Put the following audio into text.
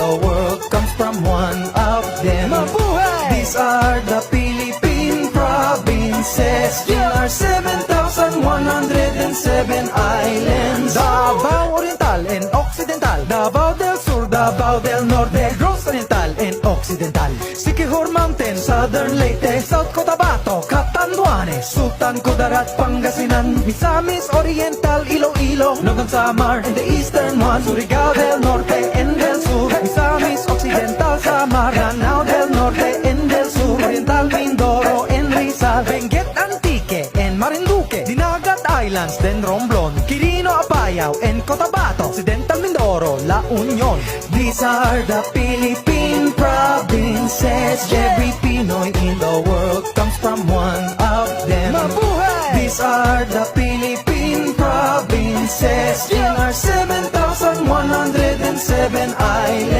the world comes from one of them. Mabuhay! These are the Philippine provinces in our 7,107 islands. Davao Oriental and Occidental, Davao del Sur, Davao del Norte, Negros Oriental and Occidental, Siquijor Mountain, Southern Leyte, South Cotabato, Catanduanes, Sultan Kudarat, Pangasinan, Misamis Oriental, Iloilo, Nogon Samar, and the eastern one, Surigao del Norte and del Sur, Misamis Occidental, Samar, Lanao del Norte and del Sur, Oriental, Mindoro and Rizal, Benguet, Antique and Marinduque, Dinagat Islands, then Romblon, Quirino, Apayao and Cotabato, Occidental Mindoro, La Union. These are the Philippine provinces. Every Pinoy in the world comes from one of them. Mabuhay! These are the Philippine provinces in our 7,107 islands.